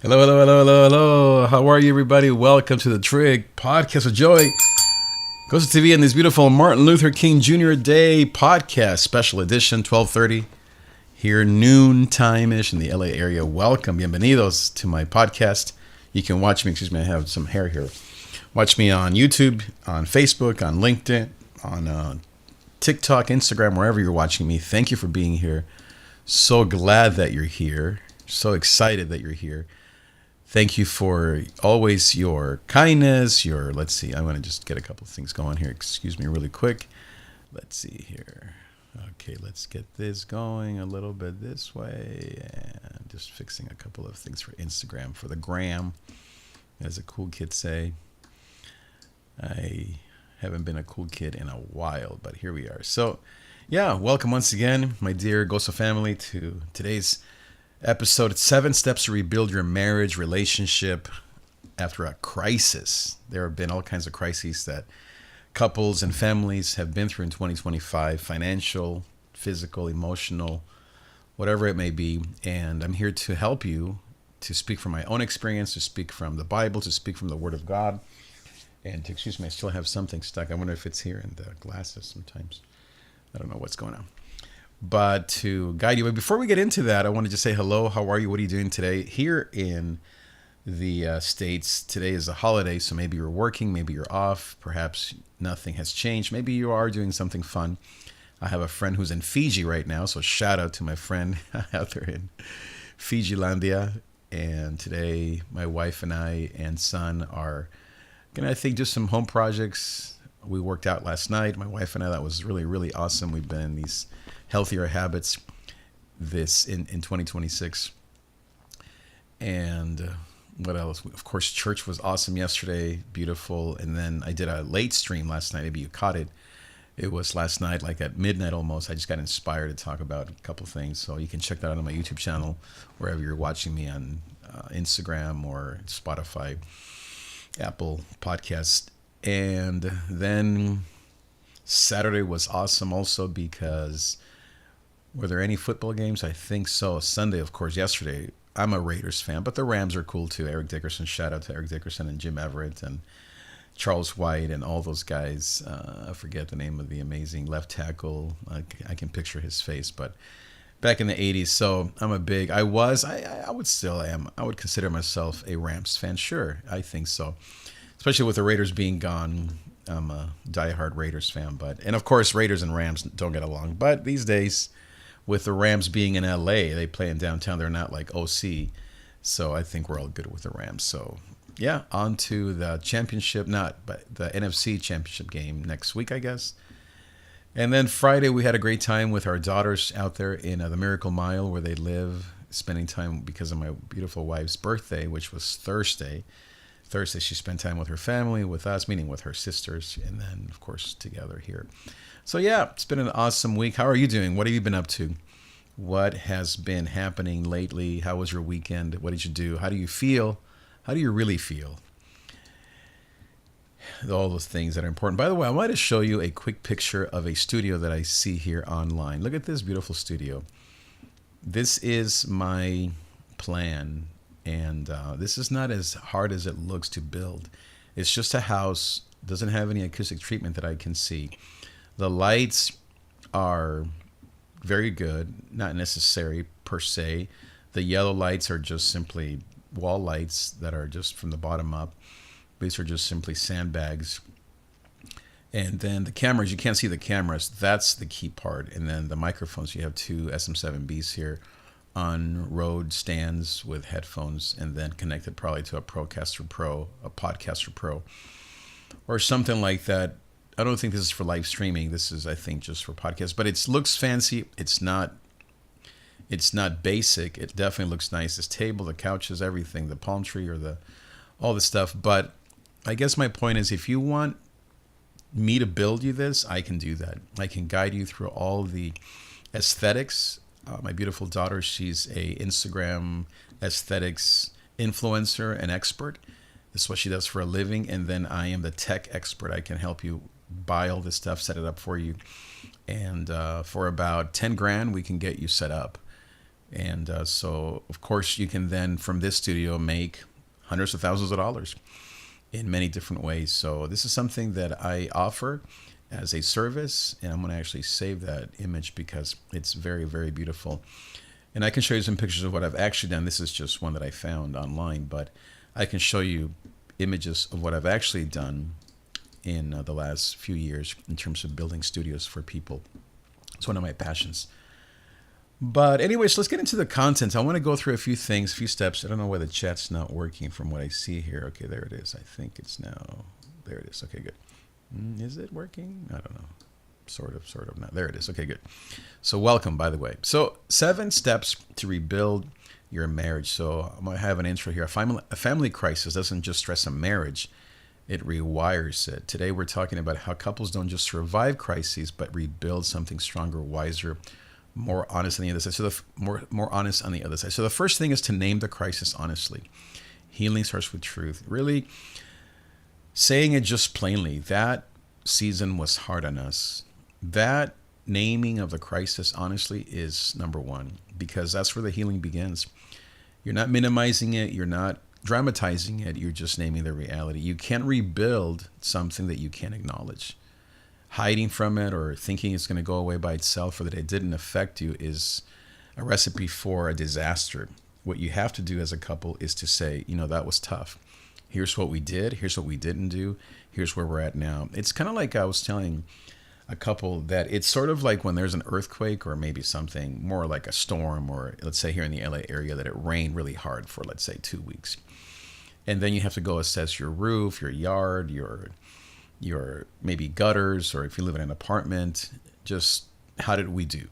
Hello, hello, hello, hello, hello. How are you, everybody? Welcome to the Trig Podcast of Joy. Goes to TV in this beautiful Martin Luther King Jr. Day podcast, special edition, 12:30 here, noon time-ish in the LA area. Welcome, bienvenidos to my podcast. You can watch me, excuse me, I have some hair here. Watch me on YouTube, on Facebook, on LinkedIn, on TikTok, Instagram, wherever you're watching me. Thank you for being here. So glad that you're here. So excited that you're here. Thank you for always your kindness, let's see, I'm going to just get a couple of things going here. Excuse me really quick. Let's see here. Okay, let's get this going a little bit this way. And just fixing a couple of things for Instagram, for the gram, as a cool kid say. I haven't been a cool kid in a while, but here we are. So, yeah, welcome once again, my dear Goso family, to today's episode 7 Steps to Rebuild Your Marriage Relationship After a Crisis. There have been all kinds of crises that couples and families have been through in 2025, financial, physical, emotional, whatever it may be. And I'm here to help you, to speak from my own experience, to speak from the Bible, to speak from the Word of God. And excuse me, I still have something stuck. I wonder if it's here in the glasses sometimes. I don't know what's going on. But to guide you. But before we get into that, I want to just say hello. How are you? What are you doing today? Here in the States, today is a holiday, so maybe you're working, maybe you're off. Perhaps nothing has changed. Maybe you are doing something fun. I have a friend who's in Fiji right now, so shout out to my friend out there in Fijilandia. And today, my wife and I and son are going to, I think, do some home projects. We worked out last night, my wife and I. That was really, really awesome. We've been in these healthier habits this in 2026. And what else? Of course, church was awesome yesterday, beautiful. And then I did a late stream last night. Maybe you caught it. It was last night, like at midnight almost. I just got inspired to talk about a couple of things. So you can check that out on my YouTube channel, wherever you're watching me, on Instagram or Spotify, Apple Podcast. And then Saturday was awesome also because were there any football games? I think so. Sunday, of course, yesterday. I'm a Raiders fan, but the Rams are cool too. Eric Dickerson, shout out to Eric Dickerson and Jim Everett and Charles White and all those guys. I forget the name of the amazing left tackle. I can picture his face, but back in the 80s. So I'm a big, I would still am. I would consider myself a Rams fan. Sure, I think so. Especially with the Raiders being gone. I'm a diehard Raiders fan, and of course Raiders and Rams don't get along. But these days, with the Rams being in LA, they play in downtown. They're not like OC, so I think we're all good with the Rams. So yeah, on to the championship, but the NFC championship game next week, I guess. And then Friday we had a great time with our daughters out there in the Miracle Mile where they live, spending time because of my beautiful wife's birthday, which was Thursday. She spent time with her family, with us, meaning with her sisters, and then, of course, together here. So, yeah, it's been an awesome week. How are you doing? What have you been up to? What has been happening lately? How was your weekend? What did you do? How do you feel? How do you really feel? All those things that are important. By the way, I wanted to show you a quick picture of a studio that I see here online. Look at this beautiful studio. This is my plan. And this is not as hard as it looks to build. It's just a house, doesn't have any acoustic treatment that I can see. The lights are very good, not necessary per se. The yellow lights are just simply wall lights that are just from the bottom up. These are just simply sandbags. And then the cameras, you can't see the cameras. That's the key part. And then the microphones, you have two SM7Bs here on Rode stands with headphones and then connected probably to a Podcaster Pro, or something like that. I don't think this is for live streaming. This is, I think, just for podcasts. But it looks fancy. It's not basic. It definitely looks nice. This table, the couches, everything, the palm tree or all the stuff. But I guess my point is, if you want me to build you this, I can do that. I can guide you through all the aesthetics. My beautiful daughter, she's a Instagram aesthetics influencer and expert. This is what she does for a living. And then I am the tech expert. I can help you buy all this stuff, set it up for you. And for about 10 grand, we can get you set up. And so, of course, you can then from this studio make hundreds of thousands of dollars in many different ways. So this is something that I offer as a service, and I'm going to actually save that image because it's very, very beautiful. And I can show you some pictures of what I've actually done. This is just one that I found online, but I can show you images of what I've actually done in the last few years in terms of building studios for people. It's one of my passions. But anyways, let's get into the content. I want to go through a few things, a few steps. I don't know why the chat's not working from what I see here. Okay, there it is. I think it's now. There it is. Okay, good. Is it working? I don't know. Sort of not. There it is. Okay, good. So welcome, by the way. So 7 steps to rebuild your marriage. So I'm going to have an intro here. A family crisis doesn't just stress a marriage. It rewires it. Today we're talking about how couples don't just survive crises, but rebuild something stronger, wiser, more honest on the other side. So more honest on the other side. So the first thing is to name the crisis honestly. Healing starts with truth. Really saying it just plainly. That season was hard on us. That naming of the crisis honestly is number one, because that's where the healing begins. You're not minimizing it. You're not dramatizing it. You're just naming the reality. You can't rebuild something that you can't acknowledge. Hiding from it or thinking it's going to go away by itself or that it didn't affect you is a recipe for a disaster. What you have to do as a couple is to say, that was tough. Here's what we did. Here's what we didn't do. Here's where we're at now. It's kind of like I was telling a couple that it's sort of like when there's an earthquake or maybe something more like a storm, or let's say here in the LA area that it rained really hard for, let's say, 2 weeks. And then you have to go assess your roof, your yard, your maybe gutters, or if you live in an apartment, just how did we do?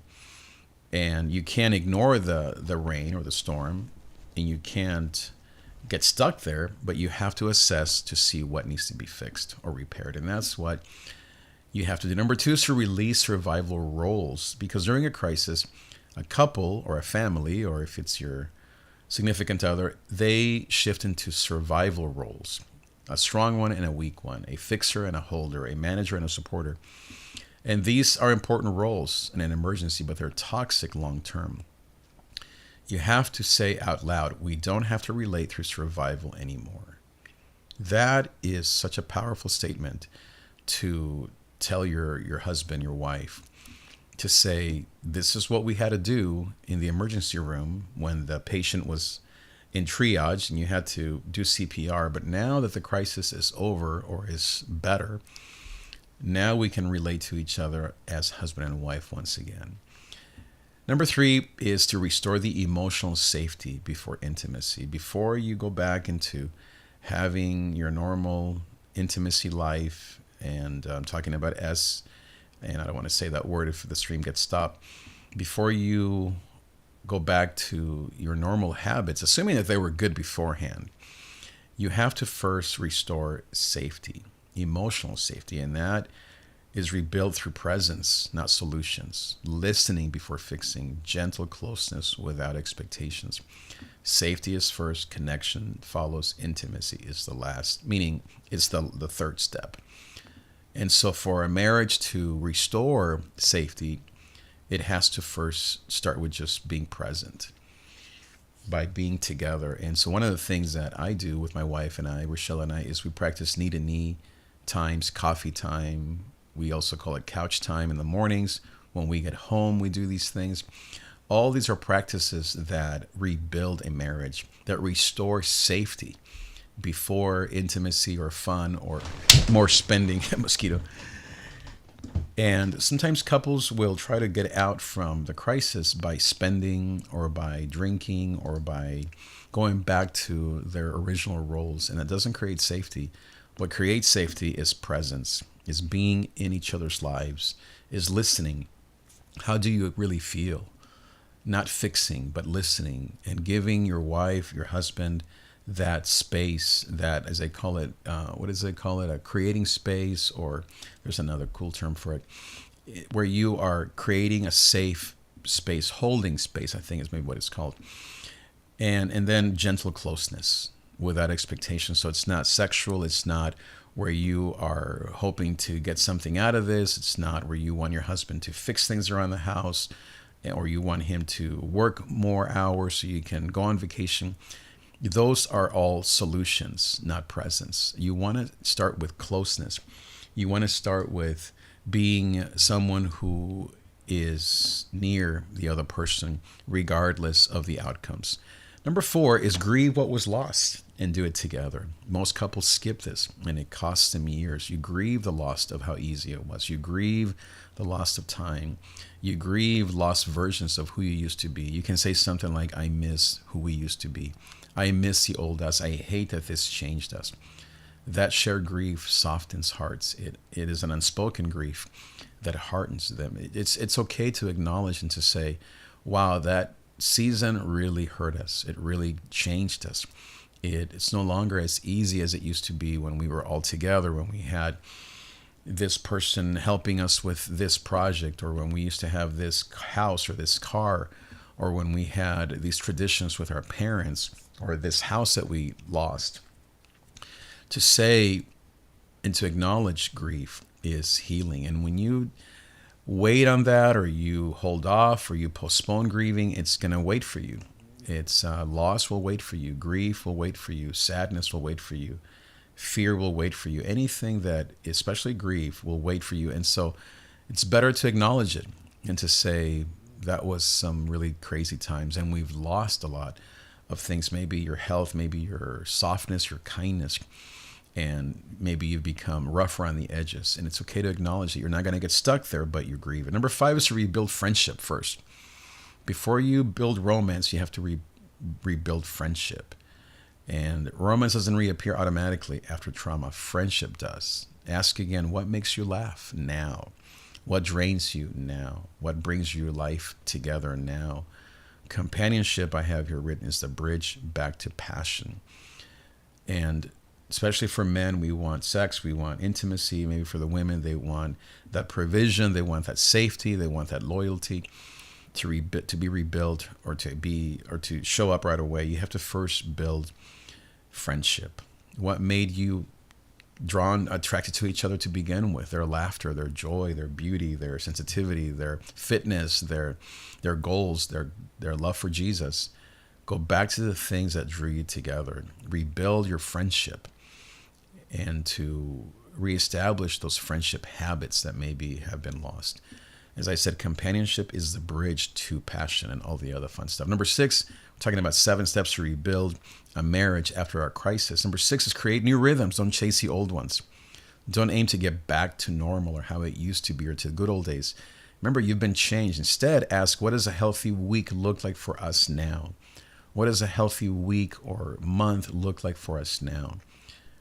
And you can't ignore the rain or the storm, and you can't get stuck there, but you have to assess to see what needs to be fixed or repaired. And that's what you have to do. Number 2 is to release survival roles, because during a crisis, a couple or a family, or if it's your significant other, they shift into survival roles. A strong one and a weak one, a fixer and a holder, a manager and a supporter. And these are important roles in an emergency, but they're toxic long term. You have to say out loud, we don't have to relate through survival anymore. That is such a powerful statement to tell your husband, your wife, to say, this is what we had to do in the emergency room when the patient was in triage and you had to do CPR. But now that the crisis is over or is better, now we can relate to each other as husband and wife once again. Number 3 is to restore the emotional safety before intimacy. Before you go back into having your normal intimacy life, and I'm talking about and I don't want to say that word if the stream gets stopped, before you go back to your normal habits, assuming that they were good beforehand, you have to first restore safety, emotional safety, and that is rebuilt through presence, not solutions. Listening before fixing, gentle closeness without expectations. Safety is first, connection follows, intimacy is the last, meaning it's the third step. And so for a marriage to restore safety, it has to first start with just being present, by being together. And so one of the things that I do with my wife and I, Rochelle and I, is we practice knee-to-knee times, coffee time. We also call it couch time in the mornings. When we get home, we do these things. All these are practices that rebuild a marriage, that restore safety before intimacy or fun or more spending. Mosquito. And sometimes couples will try to get out from the crisis by spending or by drinking or by going back to their original roles. And that doesn't create safety. What creates safety is presence, is being in each other's lives, is listening. How do you really feel? Not fixing, but listening, and giving your wife, your husband, that space, that, as they call it, what does they call it? A creating space, or there's another cool term for it, where you are creating a safe space, holding space, I think is maybe what it's called. And then gentle closeness without expectation. So it's not sexual. It's not where you are hoping to get something out of this. It's not where you want your husband to fix things around the house. or you want him to work more hours so you can go on vacation. Those are all solutions, not presents. You want to start with closeness. You want to start with being someone who is near the other person, regardless of the outcomes. Number 4 is grieve what was lost and do it together. Most couples skip this, and it costs them years. You grieve the loss of how easy it was. You grieve the loss of time. You grieve lost versions of who you used to be. You can say something like, I miss who we used to be. I miss the old us. I hate that this changed us. That shared grief softens hearts. It is an unspoken grief that hardens them. It's okay to acknowledge and to say, wow, that season really hurt us. It really changed us. It's no longer as easy as it used to be when we were all together, when we had this person helping us with this project, or when we used to have this house or this car, or when we had these traditions with our parents, or this house that we lost. To say and to acknowledge grief is healing. And when you wait on that, or you hold off, or you postpone grieving, it's going to wait for you. It's loss will wait for you. Grief will wait for you. Sadness will wait for you. Fear will wait for you. Anything that, especially grief, will wait for you. And so it's better to acknowledge it and to say that was some really crazy times, and we've lost a lot of things. Maybe your health, maybe your softness, your kindness, and maybe you've become rough around the edges. And it's okay to acknowledge that you're not going to get stuck there, but you grieve. And number 5 is to rebuild friendship first. Before you build romance, you have to rebuild friendship. And romance doesn't reappear automatically after trauma. Friendship does. Ask again, what makes you laugh now? What drains you now? What brings your life together now? Companionship, I have here written, is the bridge back to passion. And especially for men, we want sex, we want intimacy. Maybe for the women, they want that provision, they want that safety, they want that loyalty. To be rebuilt, or to show up right away, you have to first build friendship. What made you attracted to each other to begin with? Their laughter, their joy, their beauty, their sensitivity, their fitness, their goals, their love for Jesus. Go back to the things that drew you together. Rebuild your friendship, and to reestablish those friendship habits that maybe have been lost. As I said, companionship is the bridge to passion and all the other fun stuff. Number 6, we're talking about 7 steps to rebuild a marriage after our crisis. Number 6 is create new rhythms. Don't chase the old ones. Don't aim to get back to normal or how it used to be or to the good old days. Remember, you've been changed. Instead, ask, what does a healthy week look like for us now? What does a healthy week or month look like for us now?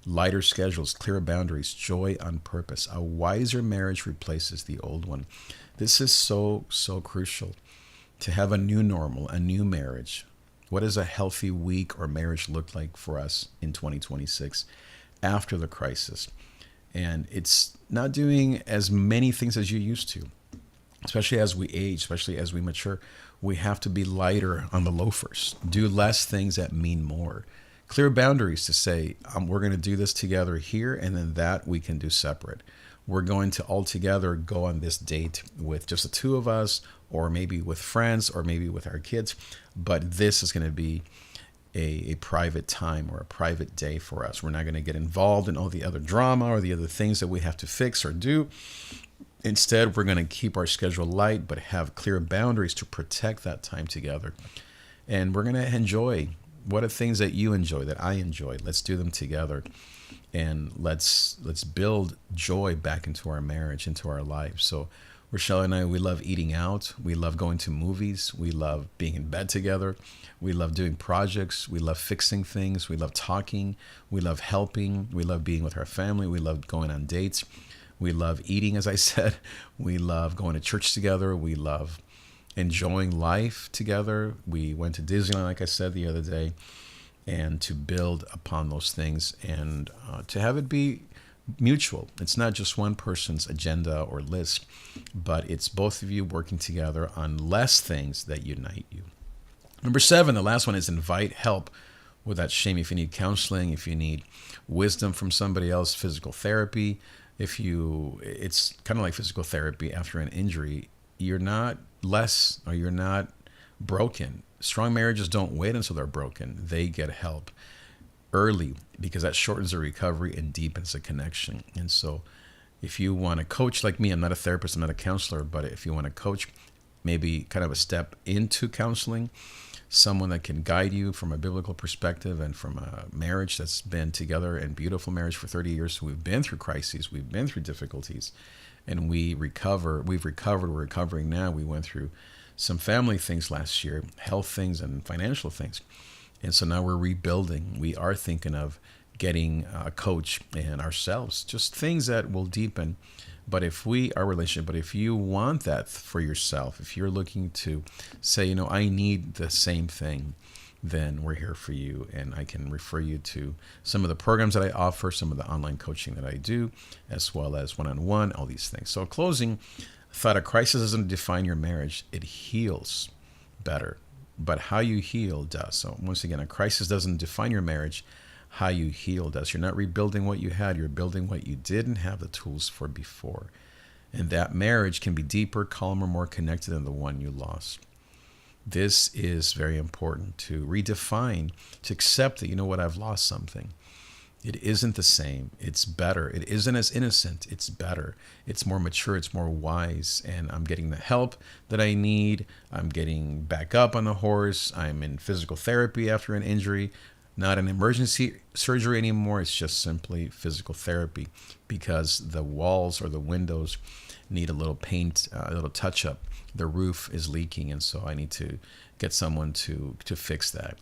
Lighter schedules, clearer boundaries, joy on purpose. A wiser marriage replaces the old one. This is so, so crucial to have a new normal, a new marriage. What does a healthy week or marriage look like for us in 2026 after the crisis? And it's not doing as many things as you used to, especially as we age, especially as we mature. We have to be lighter on the loafers, do less things that mean more. Clear boundaries to say, we're going to do this together here, and then that we can do separate. We're going to all together go on this date with just the two of us, or maybe with friends, or maybe with our kids. But this is going to be a private time or a private day for us. We're not going to get involved in all the other drama or the other things that we have to fix or do. Instead, we're going to keep our schedule light, but have clear boundaries to protect that time together. And we're going to enjoy what are things that you enjoy, that I enjoy. Let's do them together. And let's build joy back into our marriage, into our lives. So Rochelle and I, we love eating out. We love going to movies. We love being in bed together. We love doing projects. We love fixing things. We love talking. We love helping. We love being with our family. We love going on dates. We love eating, as I said. We love going to church together. We love enjoying life together. We went to Disneyland, like I said the other day. And to build upon those things, and to have it be mutual. It's not just one person's agenda or list, but it's both of you working together on less things that unite you. Number 7, the last one, is invite help without shame. If you need counseling, if you need wisdom from somebody else, physical therapy, it's kind of like physical therapy after an injury. You're not less or you're not broken. Strong marriages don't wait until they're broken. They get help early because that shortens the recovery and deepens the connection. And so if you want to coach like me, I'm not a therapist, I'm not a counselor, but if you want to coach, maybe kind of a step into counseling, someone that can guide you from a biblical perspective and from a marriage that's been together and beautiful marriage for 30 years. So we've been through crises, we've been through difficulties, and we've recovered, we're recovering now. We went through some family things last year, health things and financial things. And so now we're rebuilding. We are thinking of getting a coach and ourselves, just things that will deepen. But if you want that for yourself, if you're looking to say, I need the same thing, then we're here for you. And I can refer you to some of the programs that I offer, some of the online coaching that I do, as well as one-on-one, all these things. So closing, I thought a crisis doesn't define your marriage. It heals better. But how you heal does. So once again, a crisis doesn't define your marriage. How you heal does. You're not rebuilding what you had. You're building what you didn't have the tools for before. And that marriage can be deeper, calmer, more connected than the one you lost. This is very important to redefine, to accept that, I've lost something. It isn't the same. It's better. It isn't as innocent. It's better. It's more mature. It's more wise. And I'm getting the help that I need. I'm getting back up on the horse. I'm in physical therapy after an injury. Not an emergency surgery anymore. It's just simply physical therapy because the walls or the windows need a little paint, a little touch up. The roof is leaking, and so I need to get someone to fix that.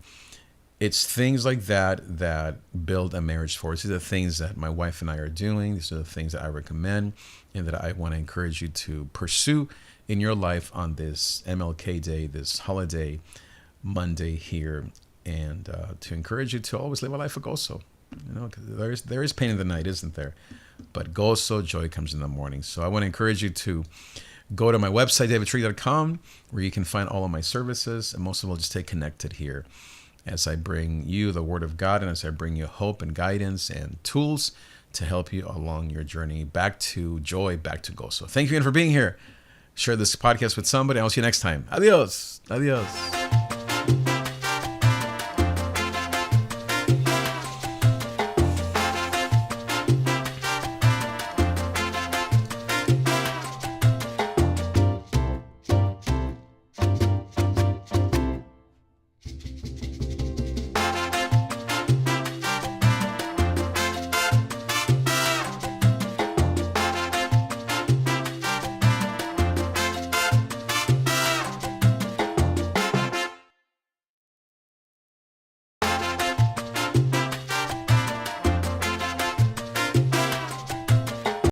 It's things like that that build a marriage for us. These are the things that my wife and I are doing. These are the things that I recommend and that I want to encourage you to pursue in your life on this MLK Day, this holiday Monday here. And to encourage you to always live a life of gozo. Because there is pain in the night, isn't there? But gozo, joy comes in the morning. So I want to encourage you to go to my website, davidtree.com, where you can find all of my services. And most of all, just stay connected here as I bring you the Word of God and as I bring you hope and guidance and tools to help you along your journey back to joy, back to gozo. Thank you again for being here. Share this podcast with somebody. I'll see you next time. Adios. Adios.